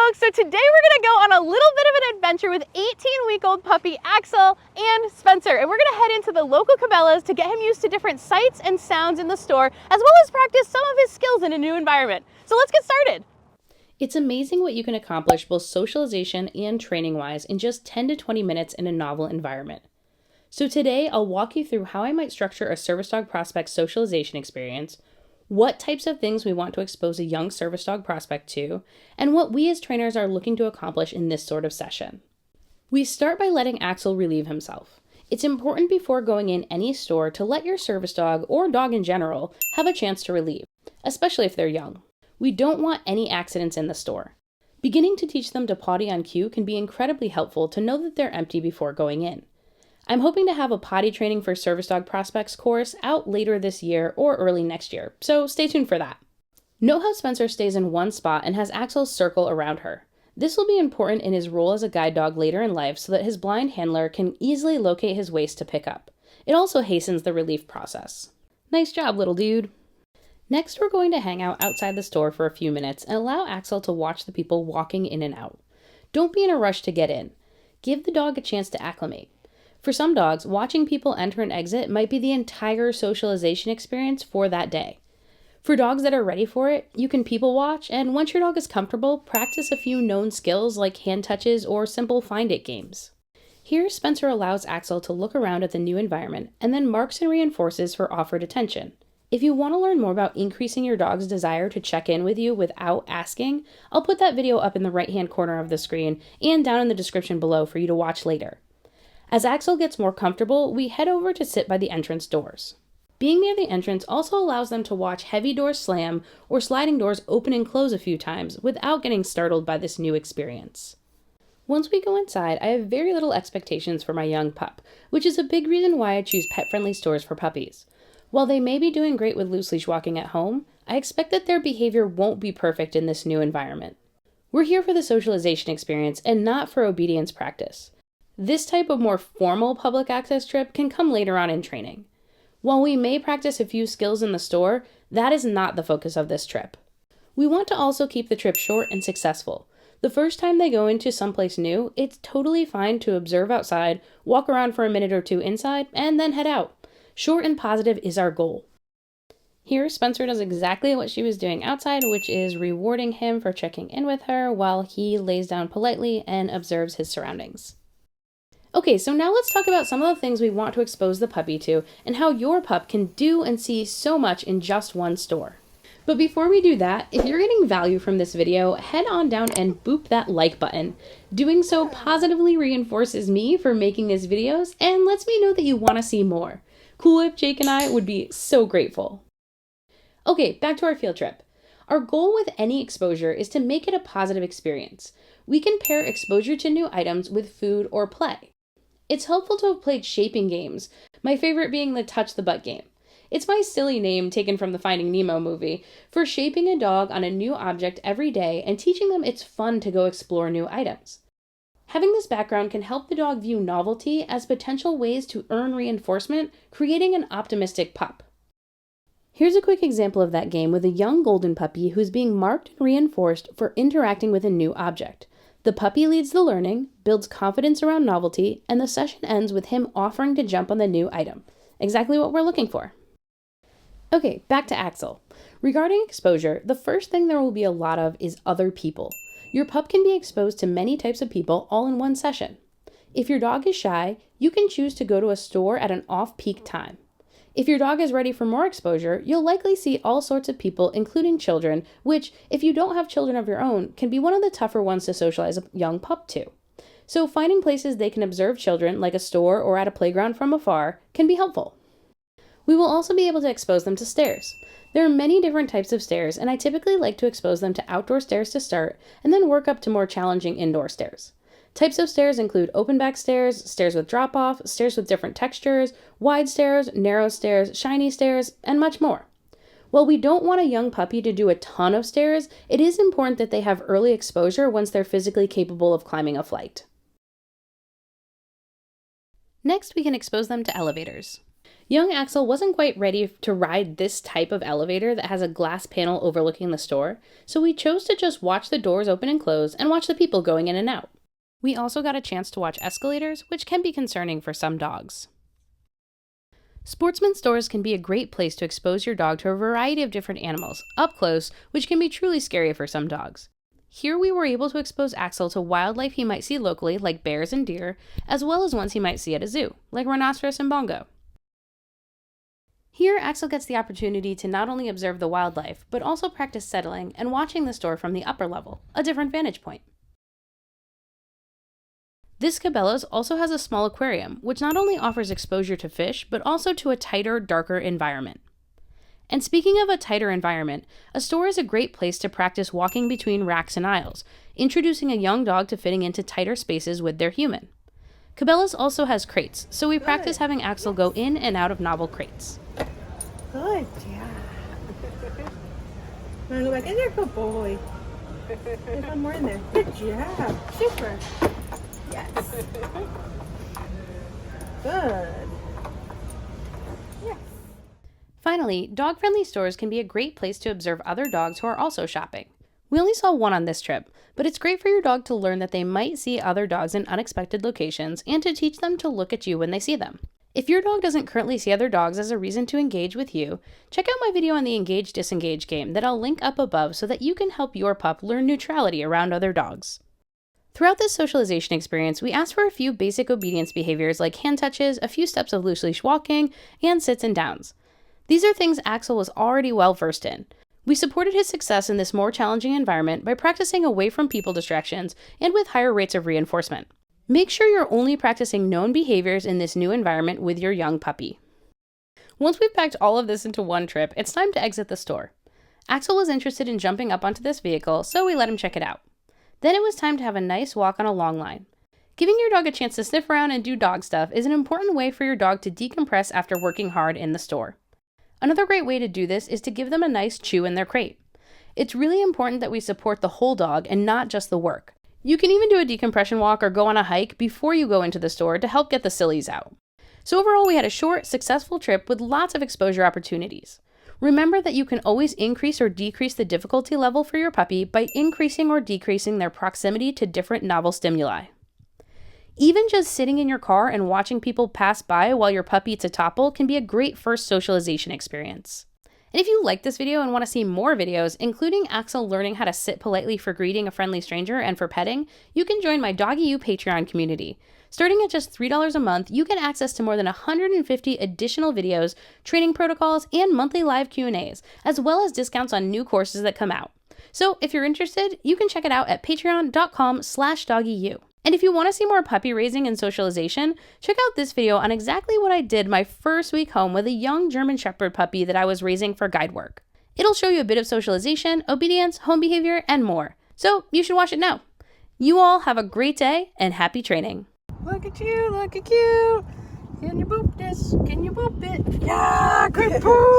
folks, so today we're gonna go on a little bit of an adventure with 18-week-old puppy Axel and Spencer, and we're gonna head into the local Cabela's to get him used to different sights and sounds in the store, as well as practice some of his skills in a new environment. So let's get started. It's amazing what you can accomplish both socialization and training-wise in just 10 to 20 minutes in a novel environment. So today, I'll walk you through how I might structure a service dog prospect socialization experience, what types of things we want to expose a young service dog prospect to, and what we as trainers are looking to accomplish in this sort of session. We start by letting Axel relieve himself. It's important before going in any store to let your service dog, or dog in general, have a chance to relieve, especially if they're young. We don't want any accidents in the store. Beginning to teach them to potty on cue can be incredibly helpful to know that they're empty before going in. I'm hoping to have a potty training for service dog prospects course out later this year or early next year, so stay tuned for that. Note how Spencer stays in one spot and has Axel circle around her. This will be important in his role as a guide dog later in life so that his blind handler can easily locate his waist to pick up. It also hastens the relief process. Nice job, little dude. Next, we're going to hang out outside the store for a few minutes and allow Axel to watch the people walking in and out. Don't be in a rush to get in. Give the dog a chance to acclimate. For some dogs, watching people enter and exit might be the entire socialization experience for that day. For dogs that are ready for it, you can people watch, and once your dog is comfortable, practice a few known skills like hand touches or simple find it games. Here, Spencer allows Axel to look around at the new environment and then marks and reinforces for offered attention. If you want to learn more about increasing your dog's desire to check in with you without asking, I'll put that video up in the right-hand corner of the screen and down in the description below for you to watch later. As Axel gets more comfortable, we head over to sit by the entrance doors. Being near the entrance also allows them to watch heavy doors slam or sliding doors open and close a few times without getting startled by this new experience. Once we go inside, I have very little expectations for my young pup, which is a big reason why I choose pet-friendly stores for puppies. While they may be doing great with loose leash walking at home, I expect that their behavior won't be perfect in this new environment. We're here for the socialization experience and not for obedience practice. This type of more formal public access trip can come later on in training. While we may practice a few skills in the store, that is not the focus of this trip. We want to also keep the trip short and successful. The first time they go into someplace new, it's totally fine to observe outside, walk around for a minute or two inside, and then head out. Short and positive is our goal. Here, Spencer does exactly what she was doing outside, which is rewarding him for checking in with her while he lays down politely and observes his surroundings. Okay, so now let's talk about some of the things we want to expose the puppy to and how your pup can do and see so much in just one store. But before we do that, if you're getting value from this video, head on down and boop that like button. Doing so positively reinforces me for making these videos and lets me know that you want to see more. Cool if Jake and I would be so grateful. Okay, back to our field trip. Our goal with any exposure is to make it a positive experience. We can pair exposure to new items with food or play. It's helpful to have played shaping games, my favorite being the touch the butt game. It's my silly name taken from the Finding Nemo movie, for shaping a dog on a new object every day and teaching them it's fun to go explore new items. Having this background can help the dog view novelty as potential ways to earn reinforcement, creating an optimistic pup. Here's a quick example of that game with a young golden puppy who's being marked and reinforced for interacting with a new object. The puppy leads the learning, builds confidence around novelty, and the session ends with him offering to jump on the new item. Exactly what we're looking for. Okay, back to Axel. Regarding exposure, the first thing there will be a lot of is other people. Your pup can be exposed to many types of people all in one session. If your dog is shy, you can choose to go to a store at an off-peak time. If your dog is ready for more exposure, you'll likely see all sorts of people, including children, which, if you don't have children of your own, can be one of the tougher ones to socialize a young pup to. So finding places they can observe children, like a store or at a playground from afar, can be helpful. We will also be able to expose them to stairs. There are many different types of stairs, and I typically like to expose them to outdoor stairs to start, and then work up to more challenging indoor stairs. Types of stairs include open back stairs, stairs with drop-off, stairs with different textures, wide stairs, narrow stairs, shiny stairs, and much more. While we don't want a young puppy to do a ton of stairs, it is important that they have early exposure once they're physically capable of climbing a flight. Next, we can expose them to elevators. Young Axel wasn't quite ready to ride this type of elevator that has a glass panel overlooking the store, so we chose to just watch the doors open and close and watch the people going in and out. We also got a chance to watch escalators, which can be concerning for some dogs. Sportsman stores can be a great place to expose your dog to a variety of different animals, up close, which can be truly scary for some dogs. Here we were able to expose Axel to wildlife he might see locally, like bears and deer, as well as ones he might see at a zoo, like rhinoceros and bongo. Here, Axel gets the opportunity to not only observe the wildlife, but also practice settling and watching the store from the upper level, a different vantage point. This Cabela's also has a small aquarium, which not only offers exposure to fish, but also to a tighter, darker environment. And speaking of a tighter environment, a store is a great place to practice walking between racks and aisles, introducing a young dog to fitting into tighter spaces with their human. Cabela's also has crates, so we practice having Axel go in and out of novel crates. Good job. Want to go back in there? Good boy. There's one more in there. Good job. Super. Yes. Good. Yes. Finally, dog-friendly stores can be a great place to observe other dogs who are also shopping. We only saw one on this trip, but it's great for your dog to learn that they might see other dogs in unexpected locations and to teach them to look at you when they see them. If your dog doesn't currently see other dogs as a reason to engage with you, check out my video on the Engage, Disengage game that I'll link up above so that you can help your pup learn neutrality around other dogs. Throughout this socialization experience, we asked for a few basic obedience behaviors like hand touches, a few steps of loose leash walking, and sits and downs. These are things Axel was already well versed in. We supported his success in this more challenging environment by practicing away from people distractions and with higher rates of reinforcement. Make sure you're only practicing known behaviors in this new environment with your young puppy. Once we've packed all of this into one trip, it's time to exit the store. Axel was interested in jumping up onto this vehicle, so we let him check it out. Then it was time to have a nice walk on a long line. Giving your dog a chance to sniff around and do dog stuff is an important way for your dog to decompress after working hard in the store. Another great way to do this is to give them a nice chew in their crate. It's really important that we support the whole dog and not just the work. You can even do a decompression walk or go on a hike before you go into the store to help get the sillies out. So overall, we had a short, successful trip with lots of exposure opportunities. Remember that you can always increase or decrease the difficulty level for your puppy by increasing or decreasing their proximity to different novel stimuli. Even just sitting in your car and watching people pass by while your puppy eats a topple can be a great first socialization experience. And if you like this video and want to see more videos, including Axel learning how to sit politely for greeting a friendly stranger and for petting, you can join my Doggy U Patreon community. Starting at just $3 a month, you get access to more than 150 additional videos, training protocols, and monthly live Q&As, as well as discounts on new courses that come out. So if you're interested, you can check it out at patreon.com/doggyu. And if you want to see more puppy raising and socialization, check out this video on exactly what I did my first week home with a young German Shepherd puppy that I was raising for guide work. It'll show you a bit of socialization, obedience, home behavior, and more. So you should watch it now. You all have a great day and happy training. Look at you. Can you boop this? Can you boop it? Yeah, good poop.